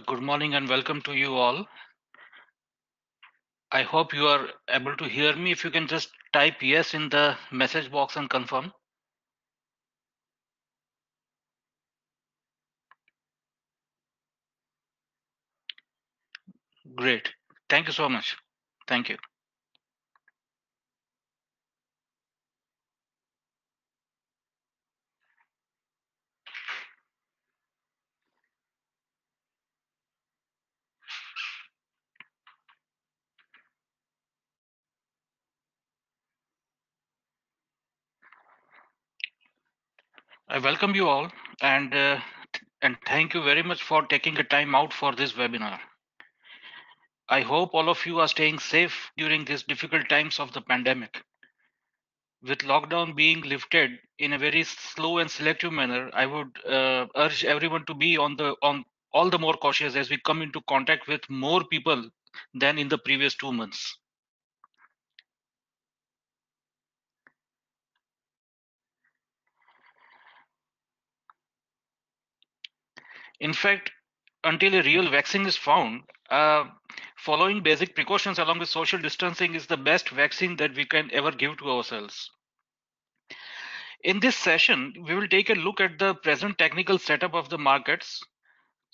Good morning and welcome to you all. I hope you are able to hear me. If you can just type yes in the message box and confirm. Great. Thank you so much. Thank you. I welcome you all and thank you very much for taking a time out for this webinar. I hope all of you are staying safe during these difficult times of the pandemic. With lockdown being lifted in a very slow and selective manner, I would urge everyone to be on all the more cautious as we come into contact with more people than in the previous 2 months. In fact, until a real vaccine is found, following basic precautions along with social distancing is the best vaccine that we can ever give to ourselves. In this session, we will take a look at the present technical setup of the markets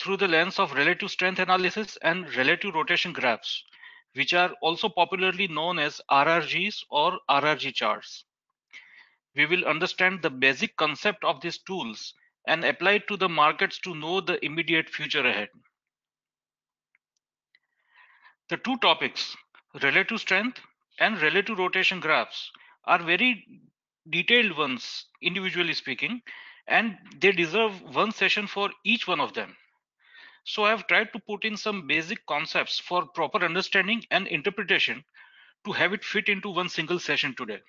through the lens of relative strength analysis and relative rotation graphs, which are also popularly known as RRGs or RRG charts. We will understand the basic concept of these tools and apply it to the markets to know the immediate future ahead. The two topics, relative strength and relative rotation graphs, are very detailed ones, individually speaking, and they deserve one session for each one of them. So I have tried to put in some basic concepts for proper understanding and interpretation to have it fit into one single session today.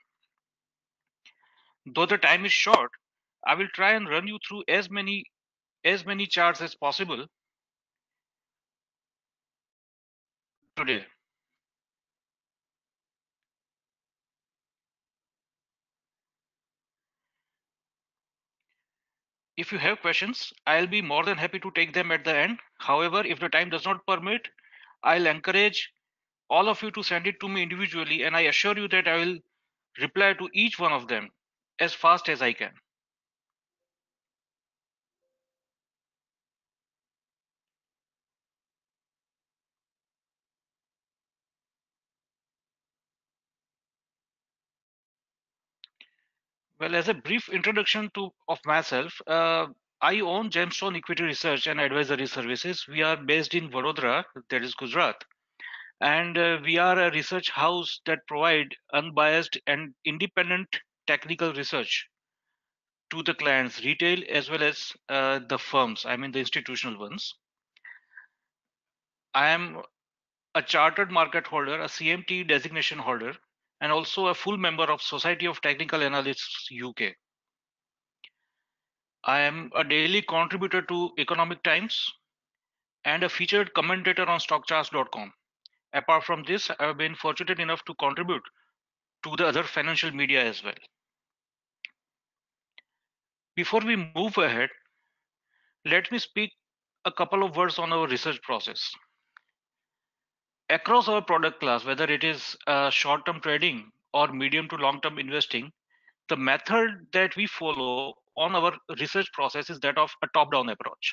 Though the time is short, I will try and run you through as many charts as possible today. If you have questions, I'll be more than happy to take them at the end. However, if the time does not permit, I'll encourage all of you to send it to me individually, and I assure you that I will reply to each one of them as fast as I can. Well, as a brief introduction of myself, I own Gemstone Equity Research and Advisory Services. We are based in Vadodara, that is Gujarat, and we are a research house that provide unbiased and independent technical research to the clients, retail as well as the firms. I mean the institutional ones. I am a chartered market holder, a CMT designation holder, and also a full member of Society of Technical Analysts UK. I am a daily contributor to Economic Times and a featured commentator on stockcharts.com. Apart from this, I have been fortunate enough to contribute to the other financial media as well. Before we move ahead, let me speak a couple of words on our research process. Across our product class, whether it is short-term trading or medium to long-term investing, the method that we follow on our research process is that of a top-down approach.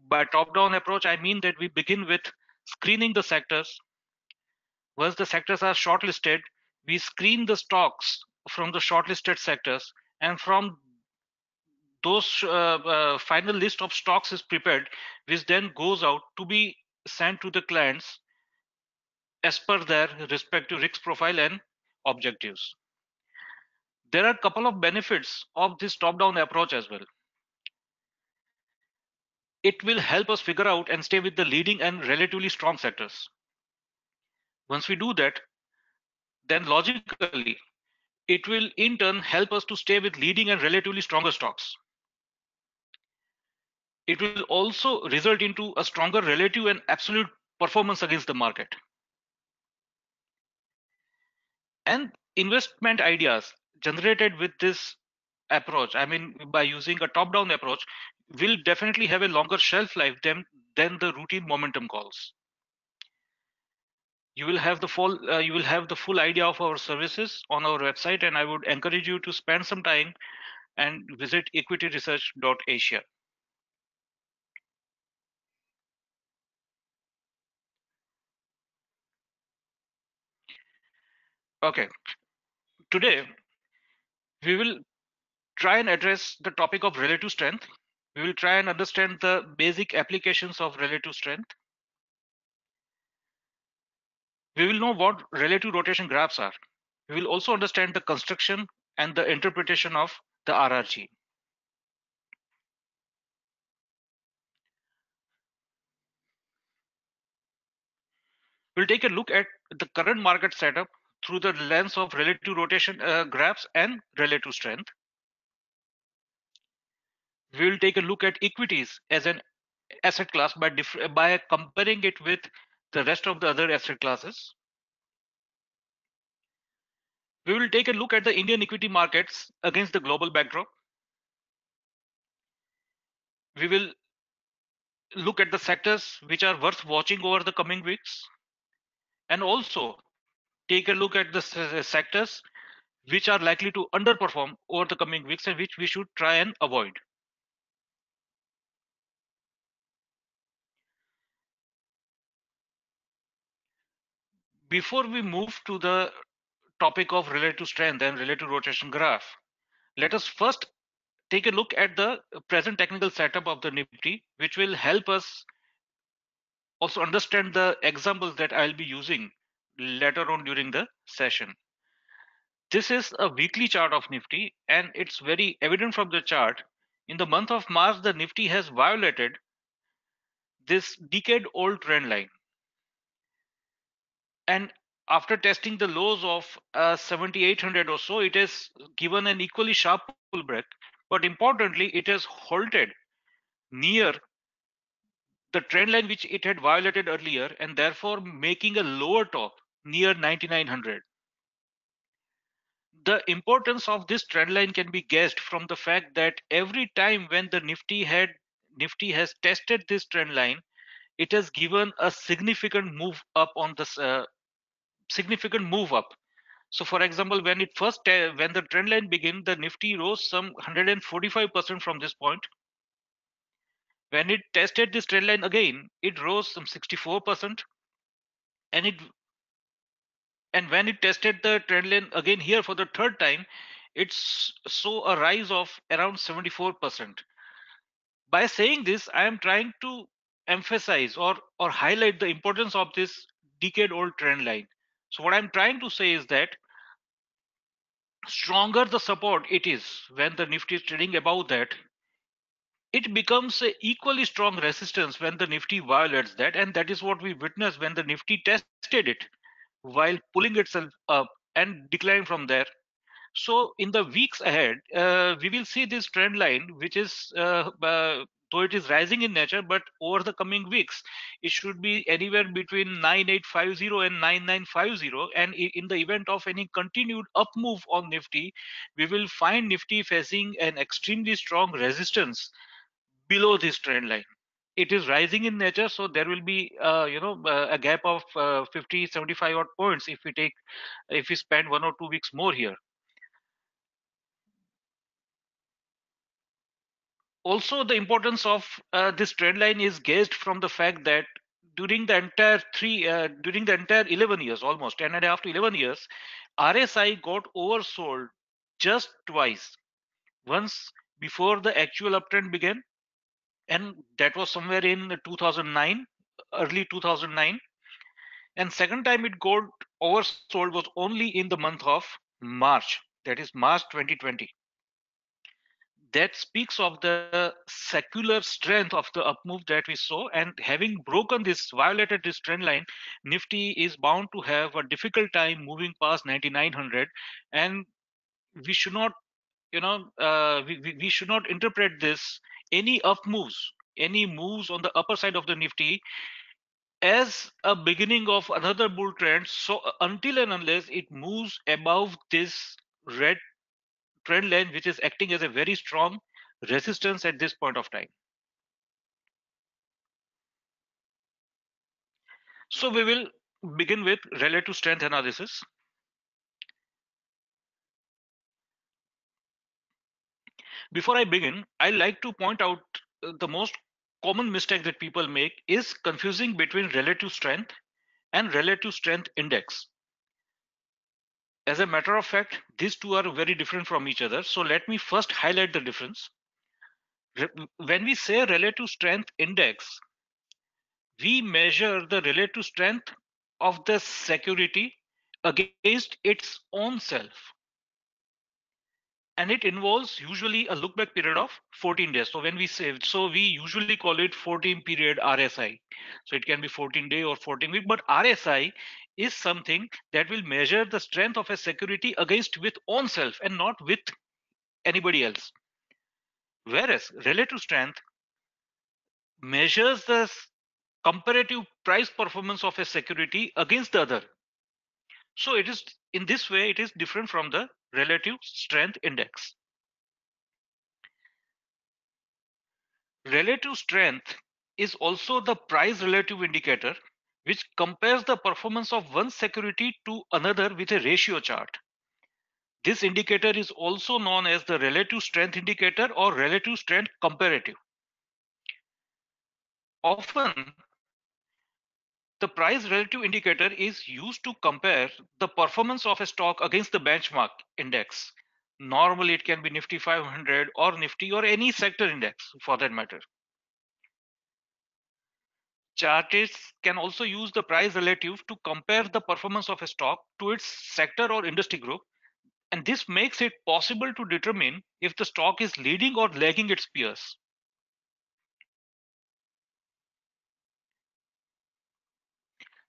By top-down approach, I mean that we begin with screening the sectors. Once the sectors are shortlisted, we screen the stocks from the shortlisted sectors, and from those final list of stocks is prepared, which then goes out to be sent to the clients as per their respective risk profile and objectives. There are a couple of benefits of this top-down approach as well. It will help us figure out and stay with the leading and relatively strong sectors. Once we do that, then logically, it will in turn help us to stay with leading and relatively stronger stocks. It will also result into a stronger relative and absolute performance against the market. And investment ideas generated with this approach, I mean by using a top-down approach, will definitely have a longer shelf life than the routine momentum calls. You will have the full idea of our services on our website, and I would encourage you to spend some time and visit equityresearch.asia. Okay, today we will try and address the topic of relative strength. We will try and understand the basic applications of relative strength. We will know what relative rotation graphs are. We will also understand the construction and the interpretation of the RRG. We'll take a look at the current market setup through the lens of relative rotation graphs and relative strength. We will take a look at equities as an asset class by comparing it with the rest of the other asset classes. We will take a look at the Indian equity markets against the global backdrop. We will look at the sectors which are worth watching over the coming weeks, and also take a look at the sectors which are likely to underperform over the coming weeks and which we should try and avoid. Before we move to the topic of relative strength and relative rotation graph, let us first take a look at the present technical setup of the Nifty, which will help us also understand the examples that I'll be using later on during the session. This is a weekly chart of Nifty, and it's very evident from the chart. In the month of March, the Nifty has violated this decade-old trend line. And after testing the lows of 7,800 or so, it has given an equally sharp pullback. But importantly, it has halted near the trend line which it had violated earlier, and therefore making a lower top near 9,900. The importance of this trend line can be guessed from the fact that every time when the Nifty has tested this trend line, it has given a significant move up on this significant move up. So, for example, when the trend line began, the Nifty rose some 145% from this point. When it tested this trend line again, it rose some 64%, and when it tested the trend line again here for the third time, it's saw a rise of around 74%. By saying this, I am trying to emphasize or highlight the importance of this decade-old trend line. So what I'm trying to say is that stronger the support it is when the Nifty is trading above that, it becomes a equally strong resistance when the Nifty violates that, and that is what we witnessed when the Nifty tested it while pulling itself up and declined from there. So in the weeks ahead, we will see this trend line, which is though it is rising in nature, but over the coming weeks, it should be anywhere between 9850 and 9950. And in the event of any continued up move on Nifty, we will find Nifty facing an extremely strong resistance below this trend line. It is rising in nature, so there will be a gap of 50, 75 odd points if we spend 1 or 2 weeks more here. Also, the importance of this trend line is gauged from the fact that during the entire 11 years, almost 10.5 to 11 years, RSI got oversold just twice. Once before the actual uptrend began, and that was somewhere in 2009, early 2009. And second time it got oversold was only in the month of March, that is March 2020. That speaks of the secular strength of the up move that we saw, and having broken this violated this trend line, Nifty is bound to have a difficult time moving past 9,900. And we should not we should not interpret this any moves on the upper side of the Nifty as a beginning of another bull trend. So until and unless it moves above this red trend line, which is acting as a very strong resistance at this point of time. So we will begin with relative strength analysis. Before I begin, I like to point out the most common mistake that people make is confusing between relative strength and relative strength index. As a matter of fact, these two are very different from each other. So let me first highlight the difference. When we say relative strength index, we measure the relative strength of the security against its own self. And it involves usually a look back period of 14 days. So when we say, so we usually call it 14 period RSI. So it can be 14-day or 14-week, but RSI is something that will measure the strength of a security against with own self and not with anybody else. Whereas relative strength measures the comparative price performance of a security against the other. So it is in this way, it is different from the relative strength index. Relative strength is also the price relative indicator, which compares the performance of one security to another with a ratio chart. This indicator is also known as the relative strength indicator or relative strength comparative. Often, the price relative indicator is used to compare the performance of a stock against the benchmark index. Normally, it can be Nifty 500 or Nifty or any sector index for that matter. Chartists can also use the price relative to compare the performance of a stock to its sector or industry group, and this makes it possible to determine if the stock is leading or lagging its peers.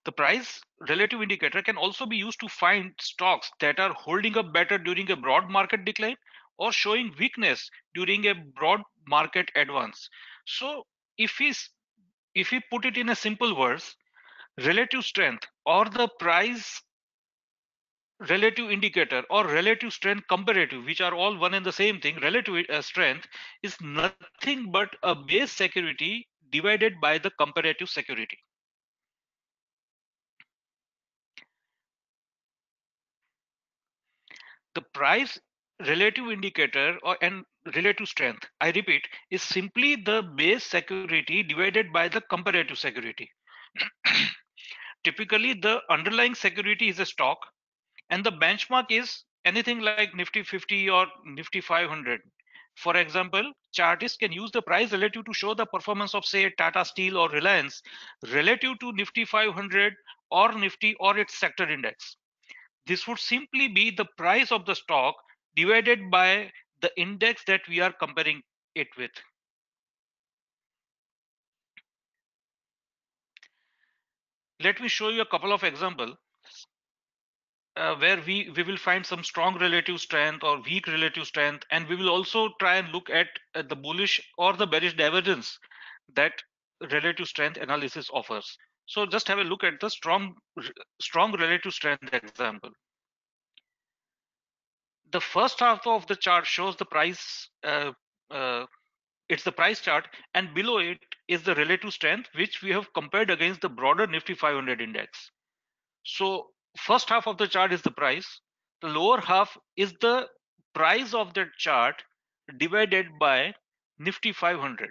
The price relative indicator can also be used to find stocks that are holding up better during a broad market decline or showing weakness during a broad market advance. So if we put it in a simple words, relative strength or the price relative indicator or relative strength comparative, which are all one and the same thing, relative strength is nothing but a base security divided by the comparative security. The price relative indicator and relative strength, I repeat, is simply the base security divided by the comparative security. Typically, the underlying security is a stock and the benchmark is anything like Nifty 50 or Nifty 500. For example, chartists can use the price relative to show the performance of, say, Tata Steel or Reliance relative to Nifty 500 or Nifty or its sector index. This would simply be the price of the stock divided by the index that we are comparing it with. Let me show you a couple of examples where we will find some strong relative strength or weak relative strength, and we will also try and look at the bullish or the bearish divergence that relative strength analysis offers. So just have a look at the strong relative strength example. The first half of the chart shows the price, it's the price chart, and below it is the relative strength which we have compared against the broader Nifty 500 index. So first half of the chart is the price. The lower half is the price of that chart divided by Nifty 500.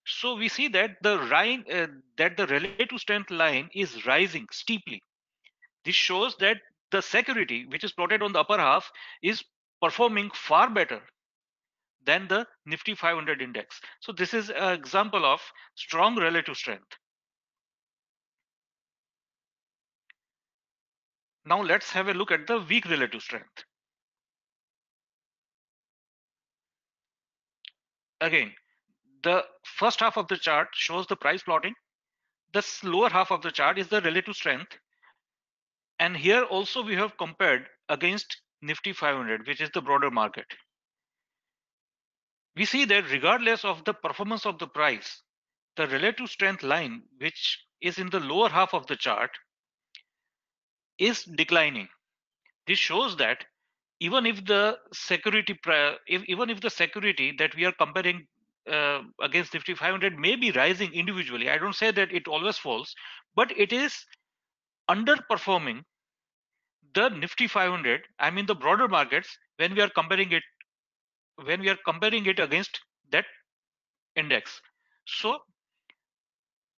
So we see that the relative strength line is rising steeply. This shows that the security which is plotted on the upper half is performing far better than the Nifty 500 index. So this is an example of strong relative strength. Now let's have a look at the weak relative strength. Again, the first half of the chart shows the price plotting. The lower half of the chart is the relative strength. And here also we have compared against Nifty 500, which is the broader market. We see that regardless of the performance of the price, the relative strength line, which is in the lower half of the chart, is declining. This shows that even if the security even if the security that we are comparing against Nifty 500 may be rising individually. I don't say that it always falls, but it is underperforming the Nifty 500. I mean the broader markets when we are comparing it against that index. So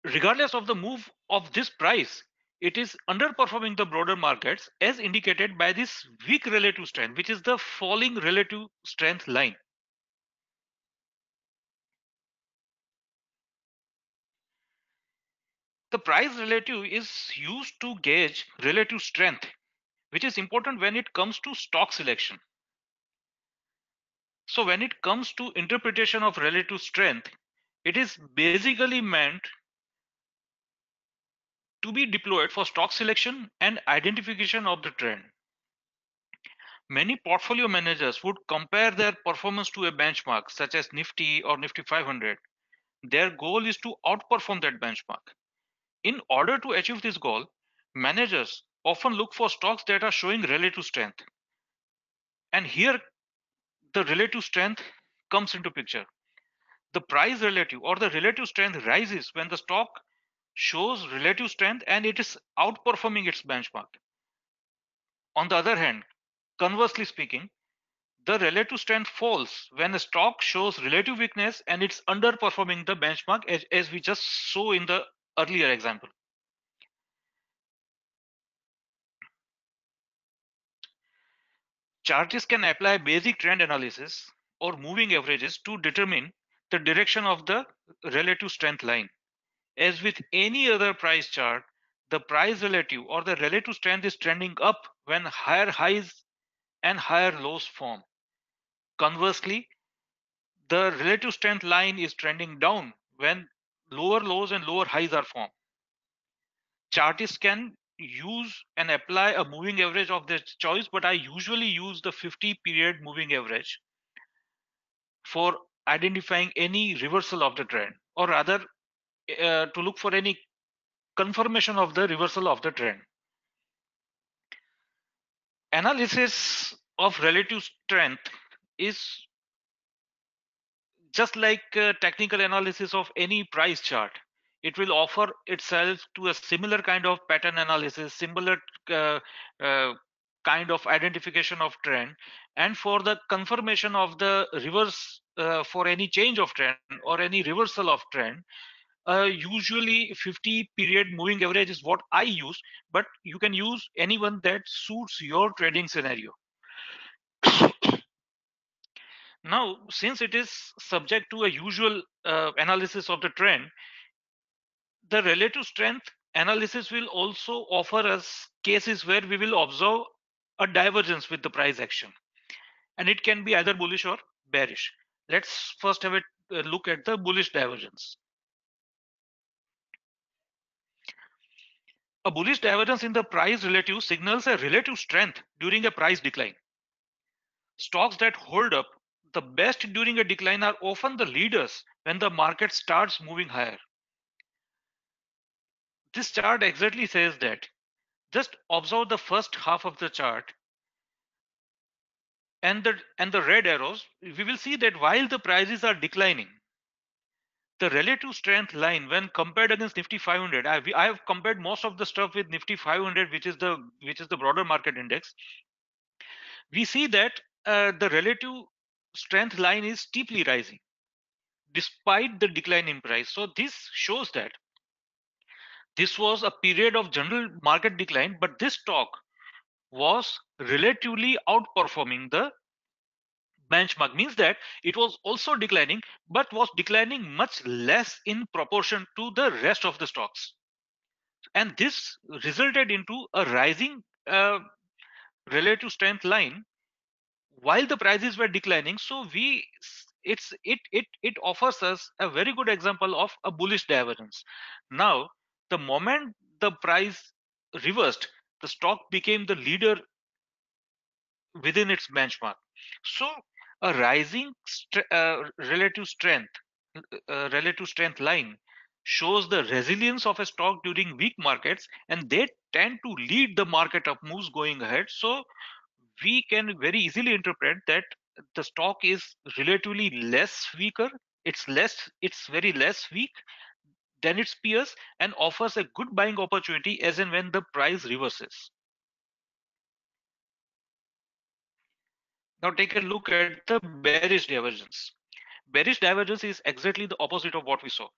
regardless of the move of this price, it is underperforming the broader markets as indicated by this weak relative strength, which is the falling relative strength line. The price relative is used to gauge relative strength, which is important when it comes to stock selection. So when it comes to interpretation of relative strength, it is basically meant to be deployed for stock selection and identification of the trend. Many portfolio managers would compare their performance to a benchmark such as Nifty or Nifty 500. Their goal is to outperform that benchmark. In order to achieve this goal, managers often look for stocks that are showing relative strength. And here the relative strength comes into picture. The price relative or the relative strength rises when the stock shows relative strength and it is outperforming its benchmark. On the other hand, conversely speaking, the relative strength falls when a stock shows relative weakness and it's underperforming the benchmark as we just saw in the earlier example. Chartists can apply basic trend analysis or moving averages to determine the direction of the relative strength line. As with any other price chart, the price relative or the relative strength is trending up when higher highs and higher lows form. Conversely, the relative strength line is trending down when lower lows and lower highs are formed. Chartists can use and apply a moving average of their choice, but I usually use the 50 period moving average for identifying any reversal of the trend, or rather to look for any confirmation of the reversal of the trend. Analysis of relative strength is just like technical analysis of any price chart. It will offer itself to a similar kind of pattern analysis, similar uh, uh, kind of identification of trend, and for the confirmation of the reverse for any change of trend or any reversal of trend. Usually 50 period moving average is what I use, but you can use anyone that suits your trading scenario. Now, since it is subject to a usual analysis of the trend, the relative strength analysis will also offer us cases where we will observe a divergence with the price action, and it can be either bullish or bearish. Let's first have a look at the bullish divergence. A bullish divergence in the price relative signals a relative strength during a price decline. Stocks that hold up the best during a decline are often the leaders when the market starts moving higher. This chart exactly says that. Just observe the first half of the chart and the red arrows. We will see that while the prices are declining, the relative strength line when compared against Nifty 500, I have compared most of the stuff with Nifty 500, which is the broader market index. We see that the relative strength line is steeply rising despite the decline in price. So this shows that this was a period of general market decline, but this stock was relatively outperforming the benchmark. Means that it was also declining, but was declining much less in proportion to the rest of the stocks, and this resulted into a rising relative strength line while the prices were declining. So it offers us a very good example of a bullish divergence. Now the moment the price reversed, the stock became the leader within its benchmark. So a rising relative strength line shows the resilience of a stock during weak markets, and they tend to lead the market up moves going ahead. So we can very easily interpret that the stock is relatively less weaker it's very less weak than its peers and offers a good buying opportunity as and when the price reverses. Now take a look at the bearish divergence. Bearish divergence is exactly the opposite of what we saw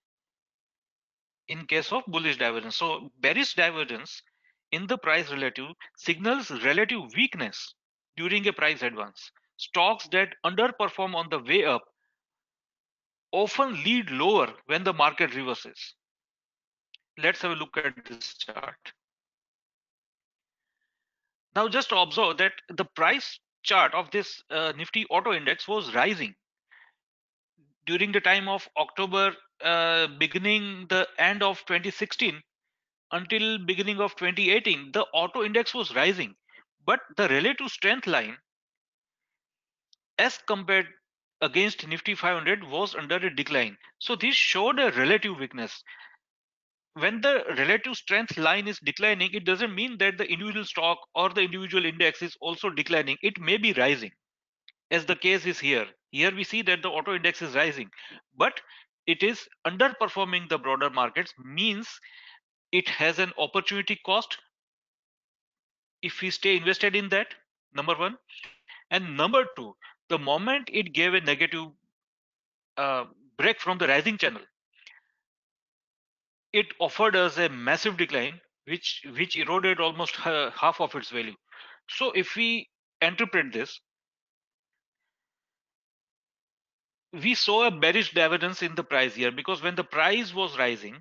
in case of bullish divergence. So bearish divergence in the price relative signals relative weakness during a price advance. Stocks that underperform on the way up often lead lower when the market reverses. Let's have a look at this chart. Now just observe that the price chart of this Nifty Auto Index was rising during the time of October, beginning the end of 2016 until beginning of 2018. The auto index was rising, but the relative strength line as compared against Nifty 500 was under a decline. So this showed a relative weakness. When the relative strength line is declining, it doesn't mean that the individual stock or the individual index is also declining. It may be rising, as the case is here. Here we see that the auto index is rising, but it is underperforming the broader markets, means it has an opportunity cost if we stay invested in that, number one. And number two, the moment it gave a negative uh, break from the rising channel, it offered us a massive decline, which eroded almost half of its value. So if we interpret this, we saw a bearish divergence in the price here, because when the price was rising,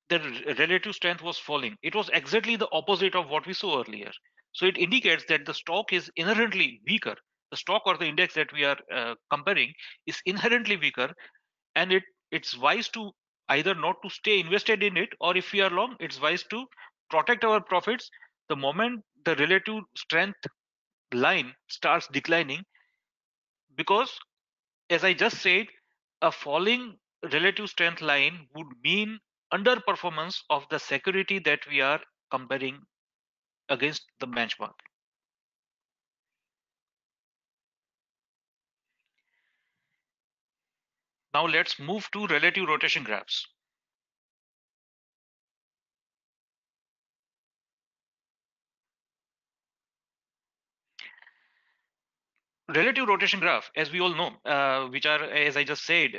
the relative strength was falling. It was exactly the opposite of what we saw earlier. So it indicates that the stock is inherently weaker. The stock or the index that we are comparing is inherently weaker, and it's wise to either not to stay invested in it, or if we are long, it's wise to protect our profits the moment the relative strength line starts declining, because as I just said, a falling relative strength line would mean underperformance of the security that we are comparing against the benchmark. Now let's move to relative rotation graphs. Relative rotation graph, as we all know, which are, as I just said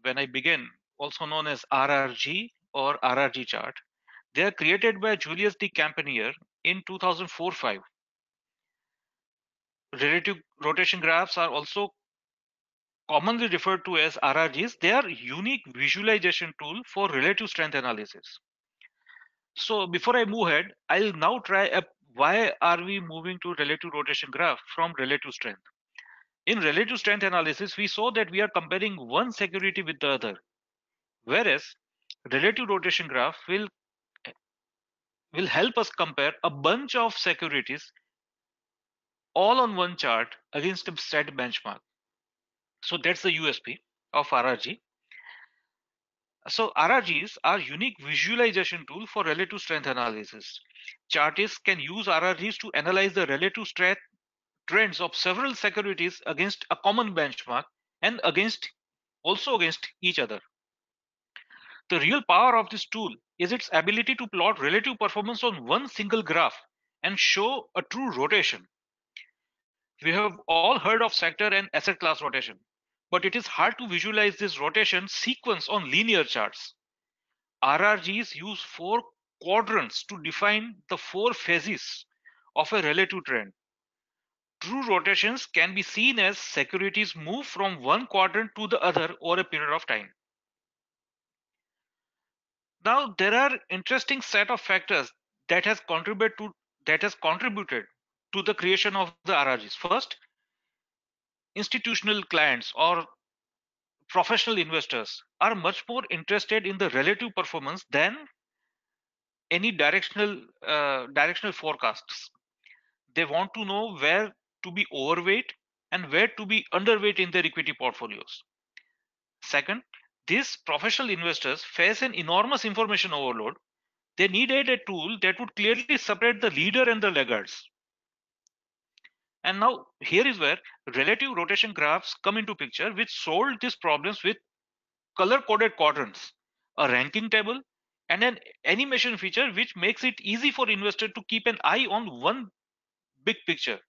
when I began, also known as RRG or RRG chart. They are created by Julius D. Campanier in 2004-5. Relative rotation graphs are also commonly referred to as RRGs. They are unique visualization tool for relative strength analysis. So before I move ahead, I'll now try a why are we moving to relative rotation graph from relative strength. In relative strength analysis, we saw that we are comparing one security with the other, whereas relative rotation graph will help us compare a bunch of securities all on one chart against a set benchmark. So that's the USP of RRG. So RRGs are unique visualization tool for relative strength analysis. Chartists can use RRGs to analyze the relative strength trends of several securities against a common benchmark and also against each other. The real power of this tool is its ability to plot relative performance on one single graph and show a true rotation. We have all heard of sector and asset class rotation, but it is hard to visualize this rotation sequence on linear charts. RRGs use four quadrants to define the four phases of a relative trend. True rotations can be seen as securities move from one quadrant to the other over a period of time. Now there are interesting set of factors that has contributed to the creation of the RRGs. First, institutional clients or professional investors are much more interested in the relative performance than any directional forecasts. They want to know where to be overweight and where to be underweight in their equity portfolios. Second, these professional investors face an enormous information overload. They needed a tool that would clearly separate the leader and the laggards. And now here is where relative rotation graphs come into picture, which solved these problems with color coded quadrants, a ranking table, and an animation feature which makes it easy for investor to keep an eye on one big picture.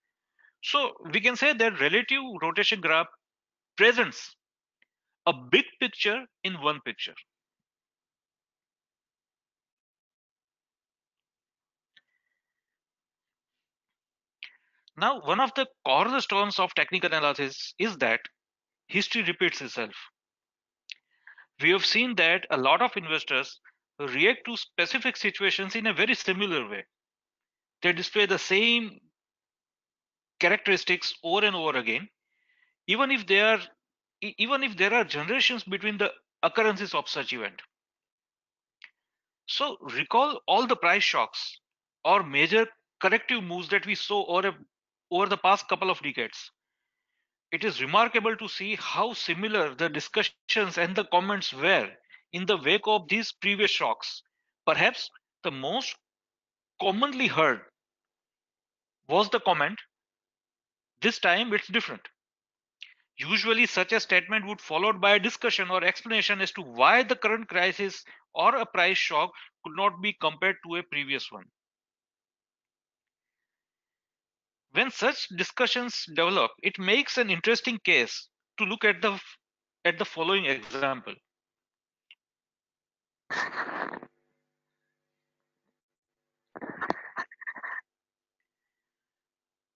So we can say that relative rotation graph presents a big picture in one picture. Now, one of the cornerstones of technical analysis is that history repeats itself. We have seen that a lot of investors react to specific situations in a very similar way. They display the same characteristics over and over again, even if they are even if there are generations between the occurrences of such event. So recall all the price shocks or major corrective moves that we saw over the past couple of decades. It is remarkable to see how similar the discussions and the comments were in the wake of these previous shocks. Perhaps the most commonly heard was the comment, "This time it's different." Usually, such a statement would followed by a discussion or explanation as to why the current crisis or a price shock could not be compared to a previous one. When such discussions develop, it makes an interesting case to look at the following example.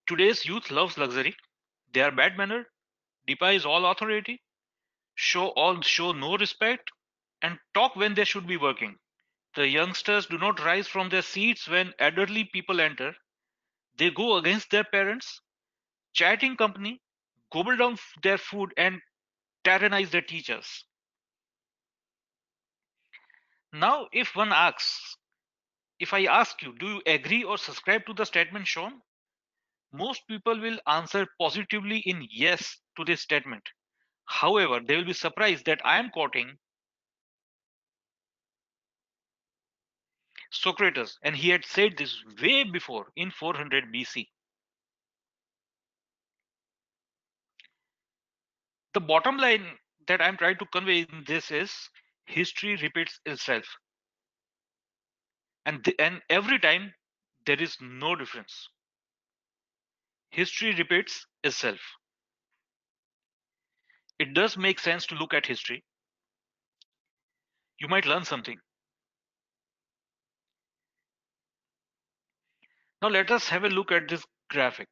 Today's youth loves luxury. They are bad mannered, despise all authority, show no respect, and talk when they should be working. The youngsters do not rise from their seats when elderly people enter. They go against their parents, chatting company, gobble down their food, and tyrannize their teachers. Now, if I ask you, do you agree or subscribe to the statement shown? Most people will answer positively in yes to this statement. However, they will be surprised that I am quoting Socrates, and he had said this way before in 400 BC. The bottom line that I'm trying to convey in this is history repeats itself, and every time there is no difference. History repeats itself. It does make sense to look at history. You might learn something. Now let us have a look at this graphic.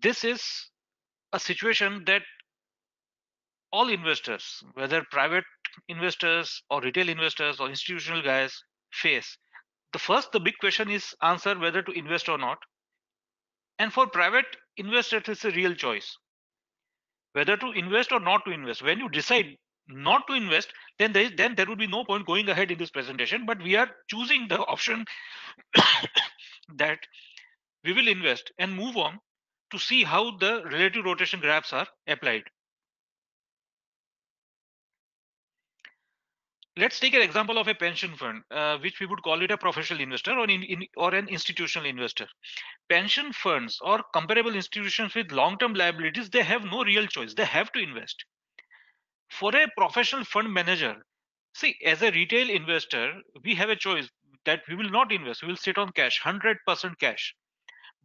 This is a situation that all investors, whether private investors or retail investors or institutional guys, face. The big question is answer whether to invest or not. And for private investors, it's a real choice whether to invest or not to invest. When you decide not to invest, then there would be no point going ahead in this presentation. But we are choosing the option that we will invest and move on to see how the relative rotation graphs are applied. Let's take an example of a pension fund, which we would call it a professional investor or an institutional investor. Pension funds or comparable institutions with long-term liabilities, they have no real choice. They have to invest. For a professional fund manager, see, as a retail investor, we have a choice that we will not invest. We will sit on cash, 100% cash.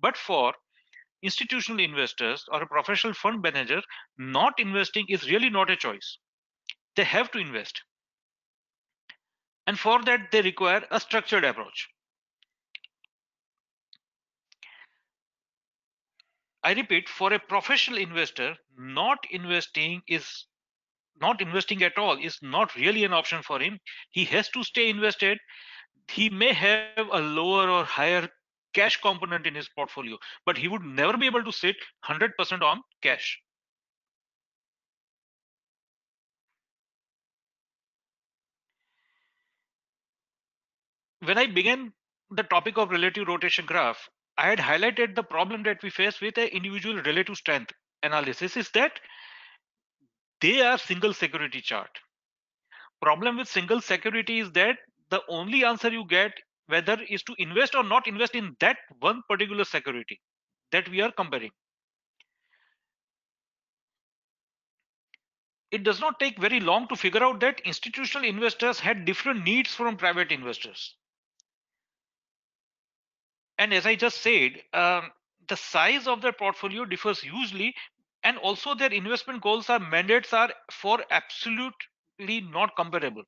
But for institutional investors or a professional fund manager, not investing is really not a choice. They have to invest. And for that, they require a structured approach. I repeat, for a professional investor, not investing at all is not really an option for him. He has to stay invested. He may have a lower or higher cash component in his portfolio, but he would never be able to sit 100% on cash. When I began the topic of relative rotation graph, I had highlighted the problem that we face with an individual relative strength analysis is that they are single security chart. Problem with single security is that the only answer you get whether is to invest or not invest in that one particular security that we are comparing. it does not take very long to figure out that institutional investors had different needs from private investors. And as I just said, the size of their portfolio differs hugely, and also their investment goals or mandates are for absolutely not comparable.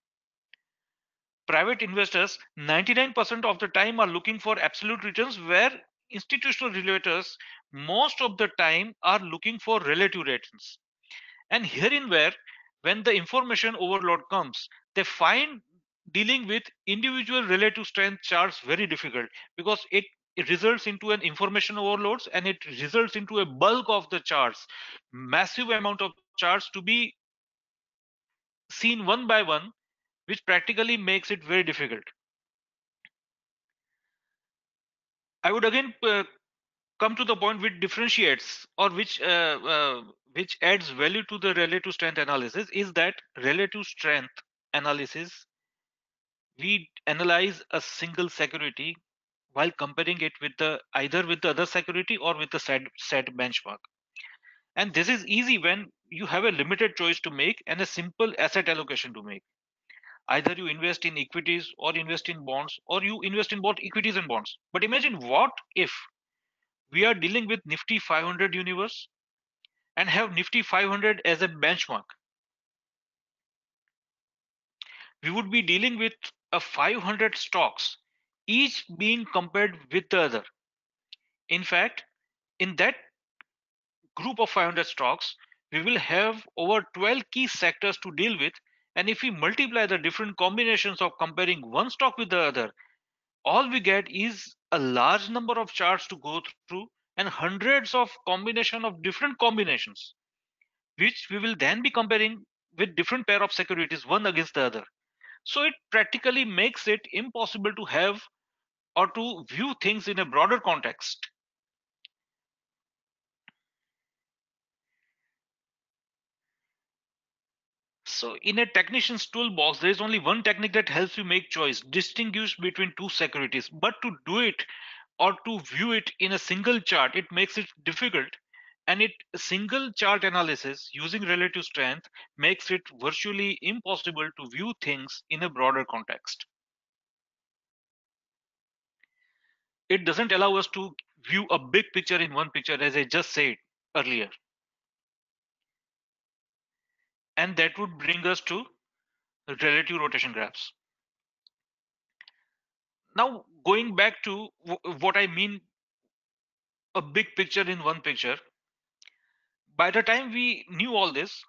Private investors 99% of the time are looking for absolute returns, where institutional regulators most of the time are looking for relative returns. And herein where, when the information overload comes, they find dealing with individual relative strength charts very difficult, because it results into an information overloads, and it results into a bulk of the charts, massive amount of charts to be seen one by one, which practically makes it very difficult. I would again come to the point which differentiates, or which adds value to the relative strength analysis, is that relative strength analysis, we analyze a single security while comparing it with the either with the other security or with the set benchmark. And this is easy when you have a limited choice to make and a simple asset allocation to make. Either you invest in equities or invest in bonds, or you invest in both equities and bonds. But imagine, what if we are dealing with Nifty 500 universe and have Nifty 500 as a benchmark? We would be dealing with a 500 stocks, each being compared with the other. In fact, in that group of 500 stocks, we will have over 12 key sectors to deal with. And if we multiply the different combinations of comparing one stock with the other, all we get is a large number of charts to go through and hundreds of combination of different combinations, which we will then be comparing with different pair of securities, one against the other. So it practically makes it impossible to have or to view things in a broader context. So in a technician's toolbox, there is only one technique that helps you make choice, distinguish between two securities. But to do it or to view it in a single chart, it makes it difficult. And single chart analysis using relative strength makes it virtually impossible to view things in a broader context. It doesn't allow us to view a big picture in one picture, as I just said earlier. And that would bring us to relative rotation graphs. Now, going back to what I mean, a big picture in one picture, by the time we knew all this,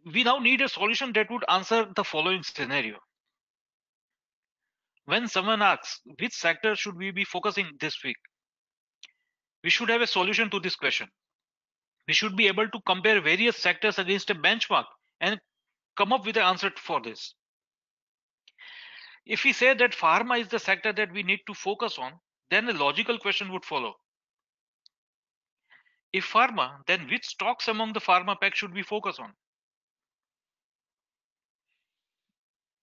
we now need a solution that would answer the following scenario. When someone asks, which sector should we be focusing this week, we should have a solution to this question. We should be able to compare various sectors against a benchmark and come up with an answer for this. If we say that pharma is the sector that we need to focus on, then a logical question would follow. If pharma, then which stocks among the pharma pack should we focus on?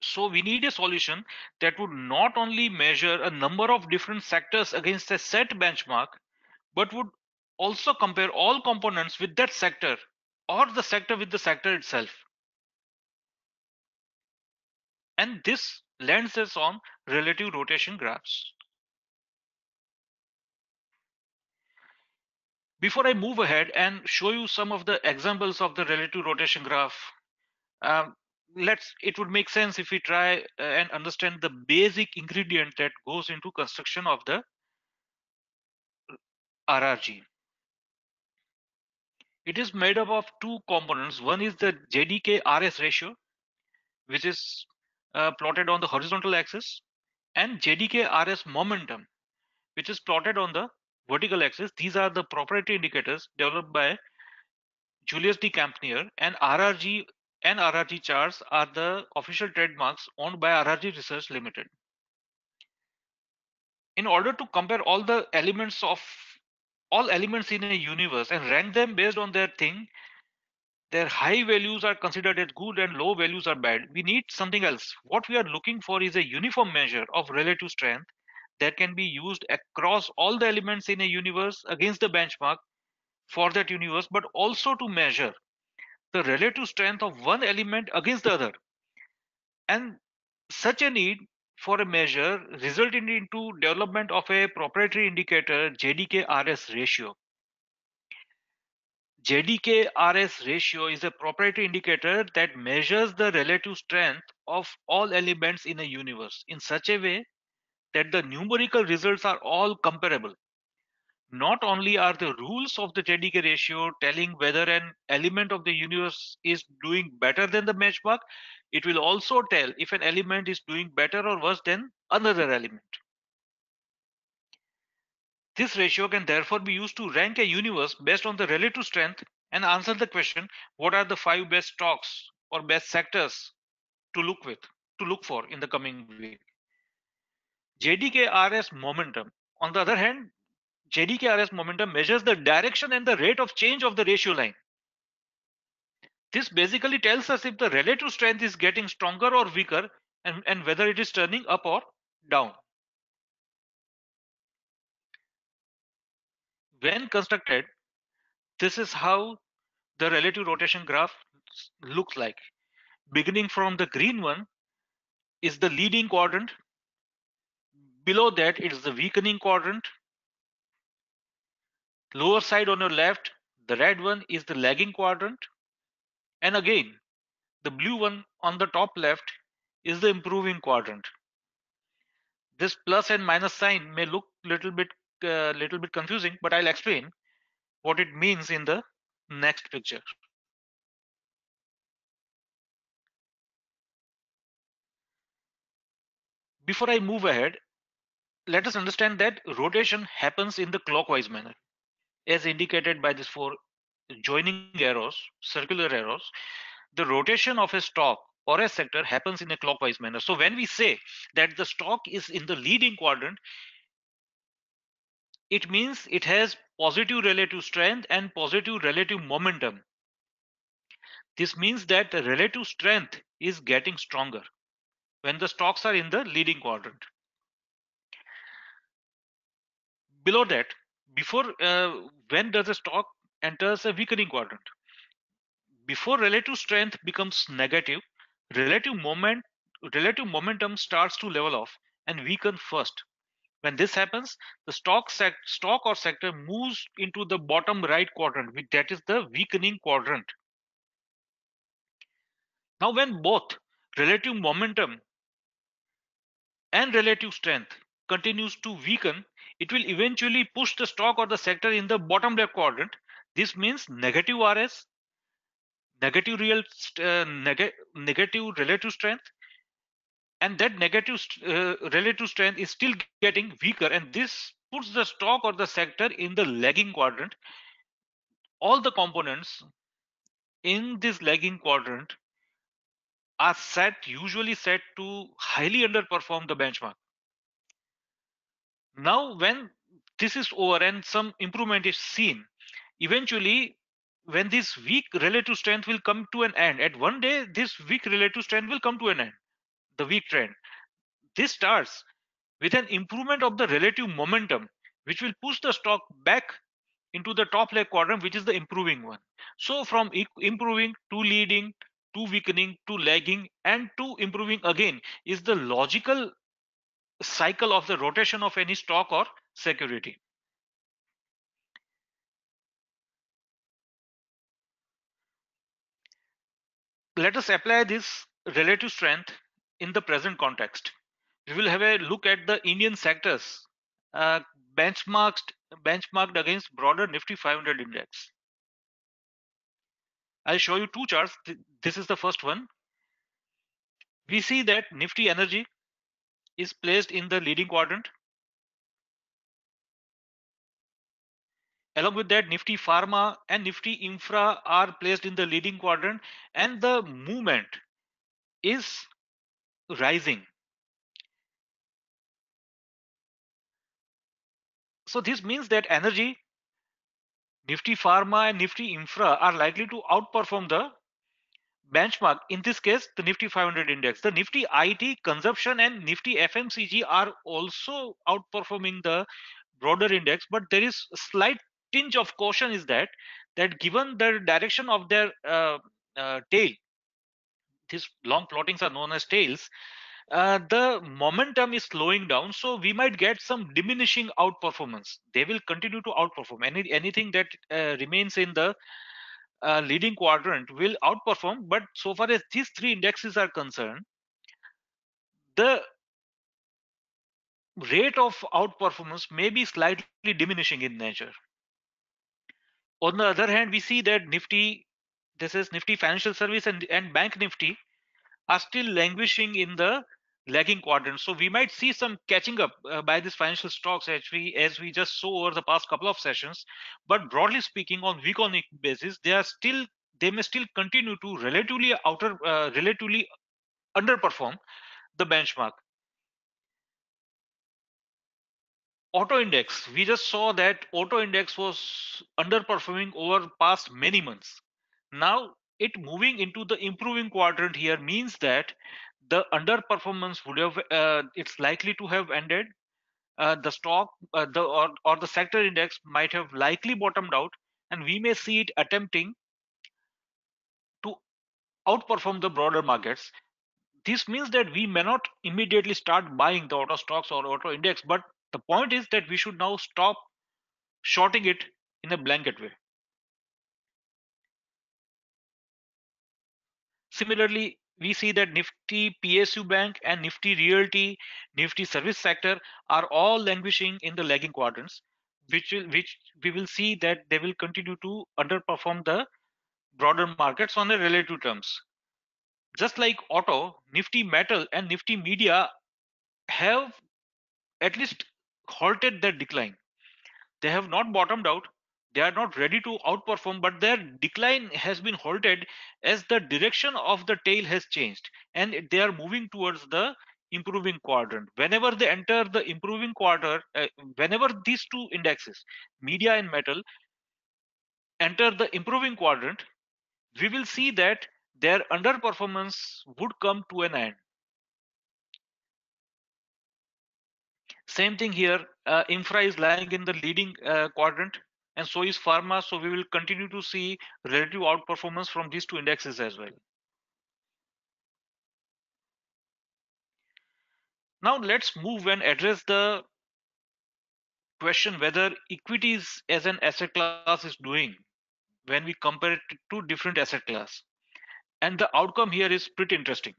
So we need a solution that would not only measure a number of different sectors against a set benchmark, but would also compare all components with that sector, or the sector with the sector itself. And this lands us on relative rotation graphs. Before I move ahead and show you some of the examples of the relative rotation graph, um, it would make sense if we try and understand the basic ingredient that goes into construction of the RRG. It is made up of two components. One is the JDK RS ratio, which is plotted on the horizontal axis, and JDK RS momentum, which is plotted on the vertical axis. These are the proprietary indicators developed by Julius D. Campnier, and RRG charts are the official trademarks owned by RRG Research Limited. In order to compare all elements in a universe and rank them based on their high values are considered as good and low values are bad, we need something else. What we are looking for is a uniform measure of relative strength that can be used across all the elements in a universe against the benchmark for that universe, but also to measure the relative strength of one element against the other. And such a need for a measure resulted into development of a proprietary indicator, JDK-RS ratio. JDK-RS ratio is a proprietary indicator that measures the relative strength of all elements in a universe in such a way that the numerical results are all comparable. Not only are the rules of the JDK ratio telling whether an element of the universe is doing better than the benchmark, it will also tell if an element is doing better or worse than another element. This ratio can therefore be used to rank a universe based on the relative strength and answer the question, what are the 5 best stocks or best sectors to look for in the coming week. JDK-RS momentum. On the other hand, JDK-RS momentum measures the direction and the rate of change of the ratio line. This basically tells us if the relative strength is getting stronger or weaker and whether it is turning up or down. When constructed, this is how the relative rotation graph looks like. Beginning from the green one is the leading quadrant. Below that it is the weakening quadrant. Lower side on your left, the red one is the lagging quadrant. And again, the blue one on the top left is the improving quadrant. This plus and minus sign may look little bit confusing, but I'll explain what it means in the next picture. Before I move ahead, let us understand that rotation happens in the clockwise manner, as indicated by these 4 joining arrows, circular arrows. The rotation of a stock or a sector happens in a clockwise manner. So when we say that the stock is in the leading quadrant, it means it has positive relative strength and positive relative momentum. This means that the relative strength is getting stronger when the stocks are in the leading quadrant. Below that, when does a stock enters a weakening quadrant? Before relative strength becomes negative, relative momentum starts to level off and weaken first. When this happens, the stock or sector moves into the bottom right quadrant, that is the weakening quadrant. Now, when both relative momentum and relative strength continues to weaken, it will eventually push the stock or the sector in the bottom left quadrant. This means negative RS, negative relative strength, and that negative relative strength is still getting weaker, and this puts the stock or the sector in the lagging quadrant. All the components in this lagging quadrant are usually set to highly underperform the benchmark. Now, when this is over and some improvement is seen, eventually, when this weak relative strength will come to an end, at one day, this weak relative strength will come to an end, the weak trend. This starts with an improvement of the relative momentum, which will push the stock back into the top left quadrant, which is the improving one. So from improving to leading to weakening to lagging and to improving again is the logical cycle of the rotation of any stock or security. Let us apply this relative strength in the present context. We will have a look at the Indian sectors uh, benchmarked against broader Nifty 500 index. I'll show you 2 charts. This is the first one. We see that Nifty Energy is placed in the leading quadrant. Along with that, Nifty Pharma and Nifty Infra are placed in the leading quadrant, and the movement is rising. So this means that energy, Nifty Pharma and Nifty Infra are likely to outperform the benchmark, in this case the Nifty 500 index. The Nifty IT, consumption and Nifty FMCG are also outperforming the broader index, but there is a slight tinge of caution is that given the direction of their tail. These long plottings are known as tails. The momentum is slowing down, so we might get some diminishing outperformance. They will continue to outperform. Anything that remains in the leading quadrant will outperform. But so far as these three indexes are concerned, the rate of outperformance may be slightly diminishing in nature. On the other hand, we see that Nifty, this is Nifty Financial Service and Bank Nifty, are still languishing in the lagging quadrant. So we might see some catching up by these financial stocks as we just saw over the past couple of sessions. But broadly speaking, on week on week basis, they may still continue to relatively underperform the benchmark. Auto index, we just saw that auto index was underperforming over past many months. Now it moving into the improving quadrant here means that the underperformance would have it's likely to have ended. The stock or the sector index might have likely bottomed out, and we may see it attempting to outperform the broader markets. This means that we may not immediately start buying the auto stocks or auto index, but the point is that we should now stop shorting it in a blanket way. Similarly, we see that Nifty PSU Bank and Nifty Realty, Nifty Service Sector are all languishing in the lagging quadrants, which we will see that they will continue to underperform the broader markets on a relative terms. Just like auto, Nifty Metal and Nifty Media have at least halted their decline. They have not bottomed out. They are not ready to outperform, but their decline has been halted as the direction of the tail has changed and they are moving towards the improving quadrant. Whenever they enter the improving quarter, whenever these two indexes, media and metal, enter the improving quadrant, we will see that their underperformance would come to an end. Same thing here. Infra is lying in the leading quadrant, and so is pharma. So we will continue to see relative outperformance from these two indexes as well. Now let's move and address the question whether equities as an asset class is doing when we compare it to different asset class. And the outcome here is pretty interesting.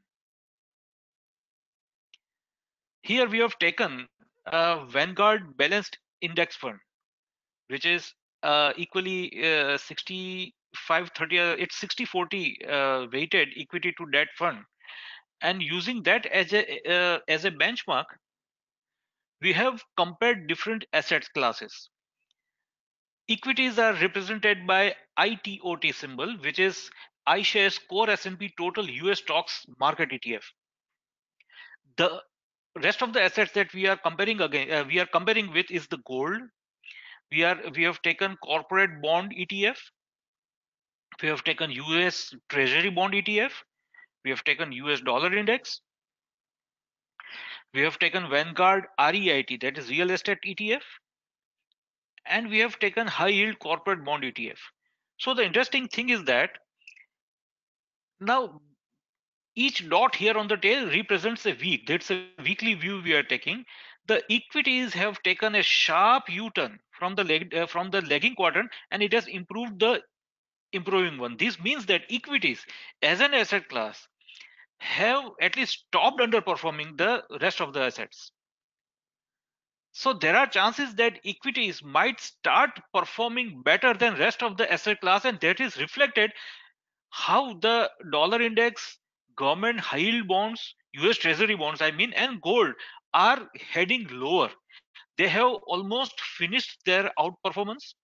Here we have taken a Vanguard Balanced Index Fund, which is equally 65-30, it's 60-40 weighted equity to debt fund. And using that as a benchmark, we have compared different asset classes. Equities are represented by ITOT symbol, which is iShares Core S&P Total US Stocks Market ETF. The rest of the assets that we are comparing with is the gold. We have taken corporate bond ETF. We have taken US Treasury bond ETF. We have taken US dollar index. We have taken Vanguard REIT, that is real estate ETF. And we have taken high yield corporate bond ETF. So the interesting thing is that now each dot here on the tail represents a week. That's a weekly view we are taking. The equities have taken a sharp U-turn from the lagging quadrant, and it has improved the improving one. This means that equities as an asset class have at least stopped underperforming the rest of the assets. So there are chances that equities might start performing better than rest of the asset class, and that is reflected how the dollar index, government high yield bonds, US treasury bonds, I mean, and gold are heading lower. They have almost finished their outperformance,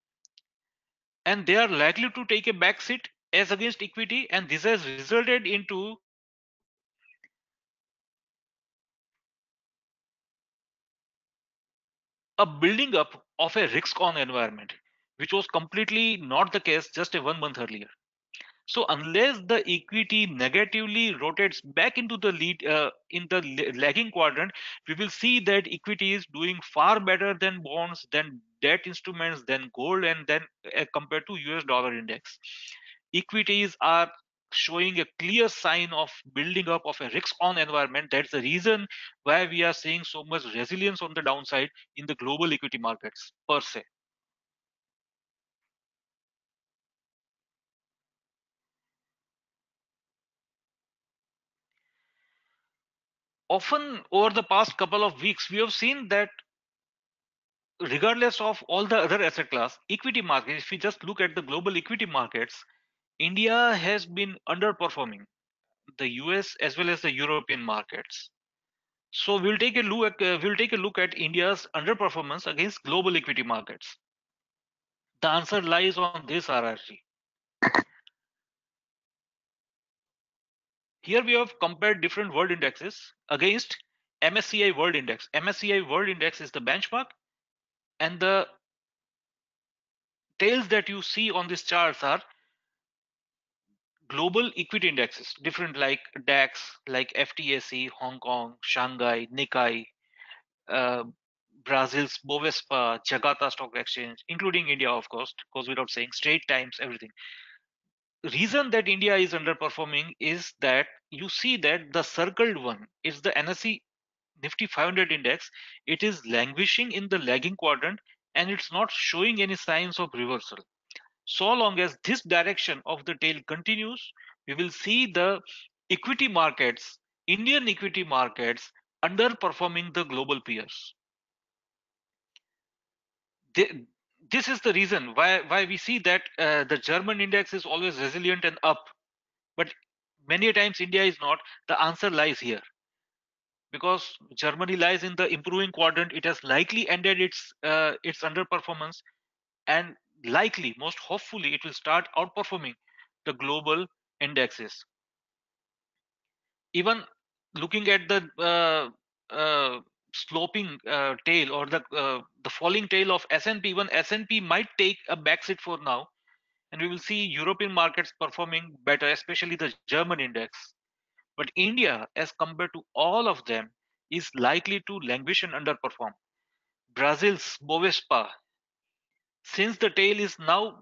and they are likely to take a backseat as against equity, and this has resulted into a building up of a risk on environment, which was completely not the case just a 1 month earlier. So unless the equity negatively rotates back into the lagging quadrant, we will see that equity is doing far better than bonds, than debt instruments, than gold, and then compared to US dollar index. Equities are showing a clear sign of building up of a risk on environment. That's the reason why we are seeing so much resilience on the downside in the global equity markets per se. Often over the past couple of weeks, we have seen that regardless of all the other asset class, equity markets, if we just look at the global equity markets, India has been underperforming the US as well as the European markets. So we'll take a look at India's underperformance against global equity markets. The answer lies on this RRG. Here we have compared different world indexes against MSCI World Index. MSCI World Index is the benchmark, and the tails that you see on these charts are global equity indexes, different like DAX, like FTSE, Hong Kong, Shanghai, Nikkei, uh, Brazil's Bovespa, Jakarta Stock Exchange, including India, of course, goes without saying, Straight Times, everything. Reason that India is underperforming is that you see that the circled one is the NSE Nifty 500 index. It is languishing in the lagging quadrant and it's not showing any signs of reversal. So long as this direction of the tail continues, we will see the equity markets, Indian equity markets, underperforming the global peers. This is the reason why we see that the German index is always resilient and up, but many times India is not. The answer lies here because Germany lies in the improving quadrant. It has likely ended its underperformance, and likely, most hopefully, it will start outperforming the global indexes. Even looking at the sloping tail or the falling tail of S&P, even S&P might take a backseat for now, and we will see European markets performing better, especially the German index. But India, as compared to all of them, is likely to languish and underperform. Brazil's Bovespa, since the tail is now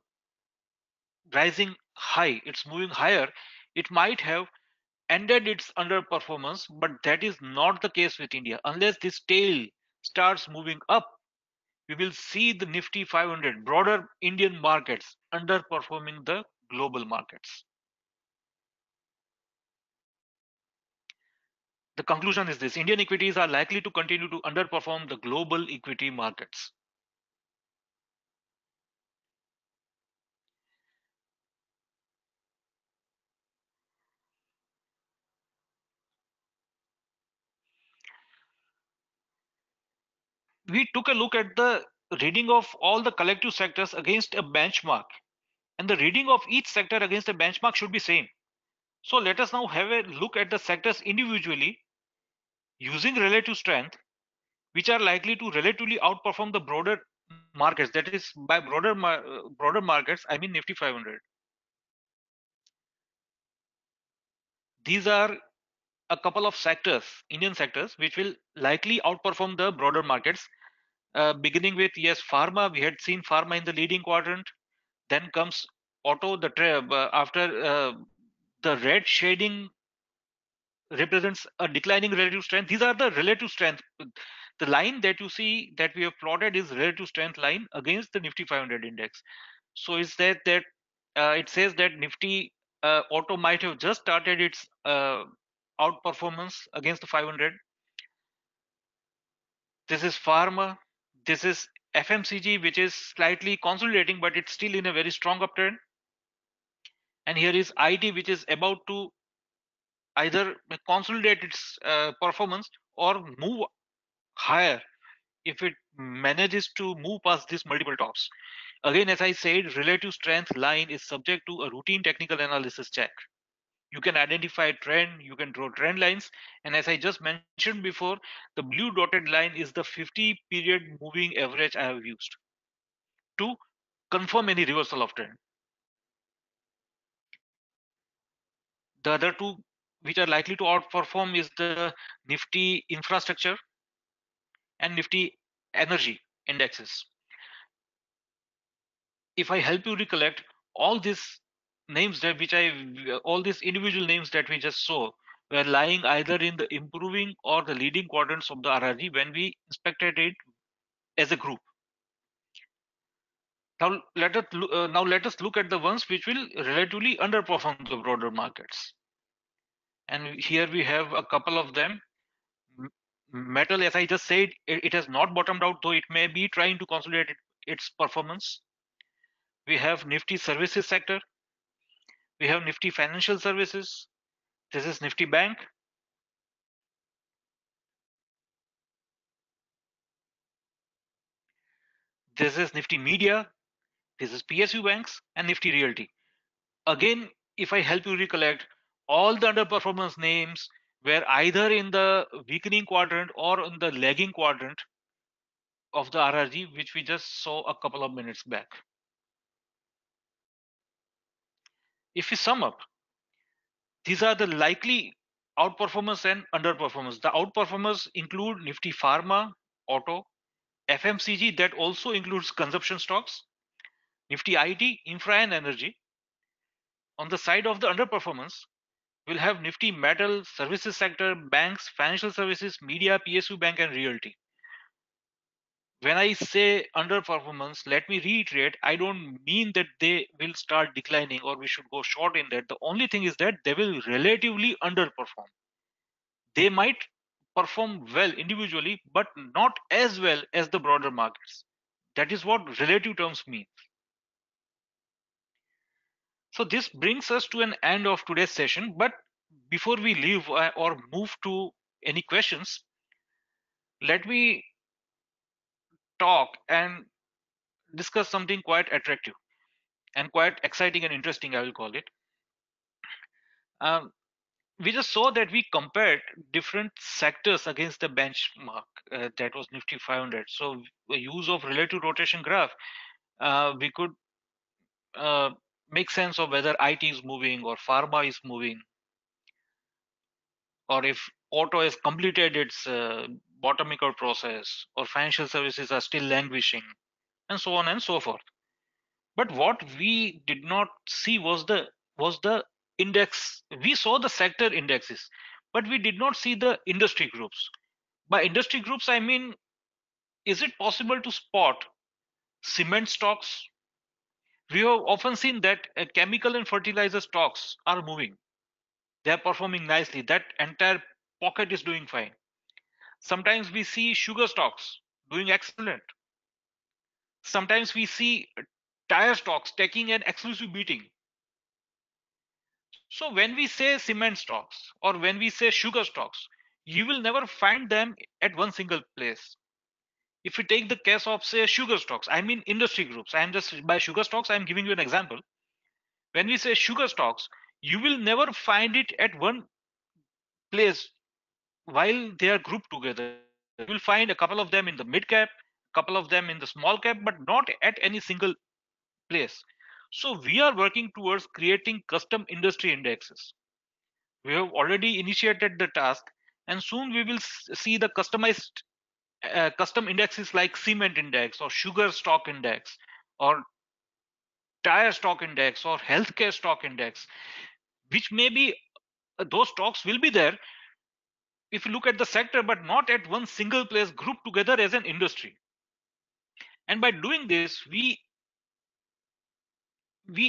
rising high, it's moving higher, it might have ended its underperformance, but that is not the case with India. Unless this tail starts moving up, we will see the Nifty 500, broader Indian markets, underperforming the global markets. The conclusion is this: Indian equities are likely to continue to underperform the global equity markets. We took a look at the reading of all the collective sectors against a benchmark, and the reading of each sector against a benchmark should be same. So let us now have a look at the sectors individually using relative strength, which are likely to relatively outperform the broader markets. That is, by broader markets, I mean Nifty 500. These are a couple of sectors, Indian sectors, which will likely outperform the broader markets. Beginning with, yes, pharma. We had seen pharma in the leading quadrant. Then comes auto. After the red shading represents a declining relative strength. These are the relative strength. The line that you see that we have plotted is relative strength line against the Nifty 500 index. So is that it says that Nifty auto might have just started its outperformance against the 500. This is pharma. This is FMCG, which is slightly consolidating, but it's still in a very strong uptrend. And here is IT, which is about to either consolidate its performance or move higher if it manages to move past these multiple tops. Again, as I said, relative strength line is subject to a routine technical analysis check. You can identify trend, you can draw trend lines, and as I just mentioned before, the blue dotted line is the 50 period moving average I have used to confirm any reversal of trend. The other two which are likely to outperform is the Nifty infrastructure and Nifty energy indexes. If I help you recollect, all these names that which I all these individual names that we just saw were lying either in the improving or the leading quadrants of the RRG when we inspected it as a group. Now let us look at the ones which will relatively underperform the broader markets. And here we have a couple of them. M- Metal, as I just said, it has not bottomed out, though it may be trying to consolidate its performance. We have Nifty services sector. We have Nifty financial services. This is Nifty bank. This is Nifty media. This is PSU banks and Nifty realty. Again, if I help you recollect, all the underperformance names were either in the weakening quadrant or in the lagging quadrant of the RRG, which we just saw a couple of minutes back. If we sum up, these are the likely outperformance and underperformance. The outperformers include Nifty Pharma, Auto, FMCG, that also includes consumption stocks, Nifty IT, Infra and Energy. On the side of the underperformance, we'll have Nifty Metal, Services Sector, Banks, Financial Services, Media, PSU Bank and Realty. When I say underperformance, let me reiterate, I don't mean that they will start declining or we should go short in that. The only thing is that they will relatively underperform. They might perform well individually, but not as well as the broader markets. That is what relative terms mean. So this brings us to an end of today's session. But before we leave or move to any questions, let me talk and discuss something quite attractive and quite exciting and interesting, I will call it. Um, we just saw that we compared different sectors against the benchmark that was Nifty 500. So the use of relative rotation graph, we could uh, make sense of whether IT is moving or pharma is moving, or if auto has completed its bottoming out process, or financial services are still languishing, and so on and so forth. But what we did not see was the index. We saw the sector indexes, but we did not see the industry groups. By industry groups, I mean, is it possible to spot cement stocks? We have often seen that chemical and fertilizer stocks are moving. They are performing nicely. That entire pocket is doing fine. Sometimes we see sugar stocks doing excellent. Sometimes we see tire stocks taking an exclusive beating. So when we say cement stocks or when we say sugar stocks, you will never find them at one single place. If you take the case of say sugar stocks, I mean industry groups. I am just by sugar stocks, I am giving you an example. When we say sugar stocks, you will never find it at one place while they are grouped together. You will find a couple of them in the mid cap, a couple of them in the small cap, but not at any single place. So we are working towards creating custom industry indexes. We have already initiated the task, and soon we will see the customized custom indexes like cement index or sugar stock index or tire stock index or healthcare stock index, which may be those stocks will be there if you look at the sector, but not at one single place grouped together as an industry. And by doing this, we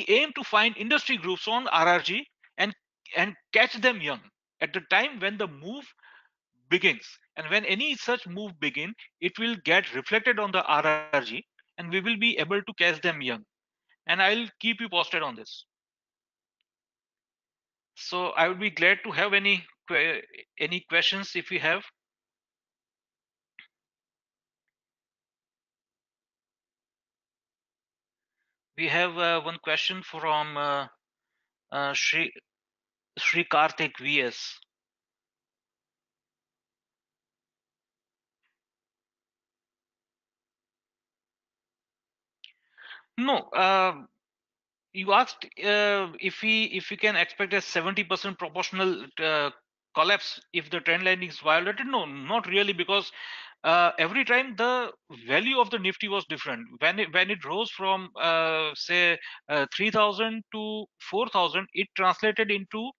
aim to find industry groups on RRG and catch them young at the time when the move begins. And when any such move begin, it will get reflected on the RRG and we will be able to catch them young. And I'll keep you posted on this. So I would be glad to have any questions if you have. We have one question from Sri Karthik VS. No, you asked if we can expect a 70% proportional collapse if the trend line is violated. No, not really, because every time the value of the Nifty was different. When it rose from say 3,000 to 4,000, it translated into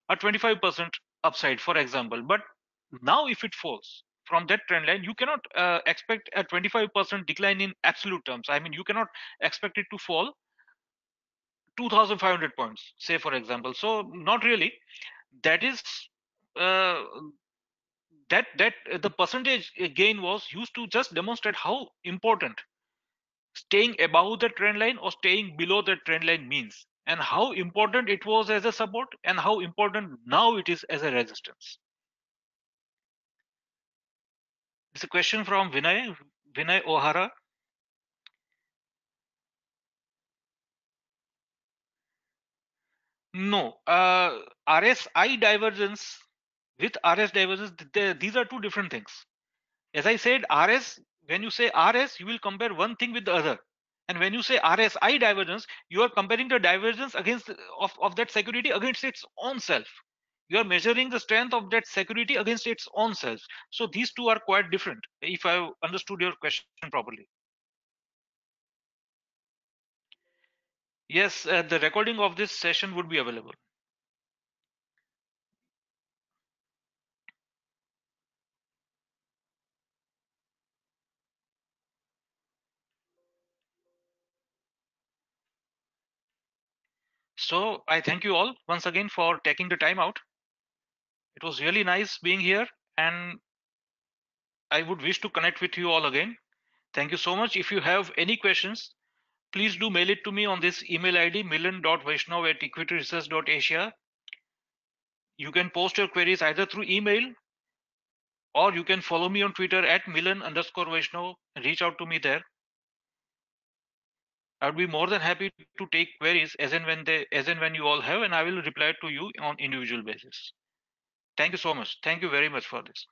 a 25% upside, for example. But now, if it falls from that trend line, you cannot expect a 25% decline in absolute terms. I mean, you cannot expect it to fall 2,500 points, say, for example. So, not really. That is uh, that the percentage gain was used to just demonstrate how important staying above the trend line or staying below the trend line means, and how important it was as a support and how important now it is as a resistance. It's a question from Vinay O'Hara. No, RSI divergence with RS divergence, these are two different things. As I said, RS, when you say RS, you will compare one thing with the other. And when you say RSI divergence, you are comparing the divergence against of that security against its own self. You are measuring the strength of that security against its own self. So these two are quite different, if I understood your question properly. Yes, the recording of this session would be available. So I thank you all once again for taking the time out. It was really nice being here, and I would wish to connect with you all again. Thank you so much. If you have any questions, please do mail it to me on this email ID, milan.vaishnav@equityresearch.asia. You can post your queries either through email, or you can follow me on Twitter at Milan_Vaishnav and reach out to me there. I would be more than happy to take queries as and when you all have, and I will reply to you on individual basis. Thank you so much. Thank you very much for this.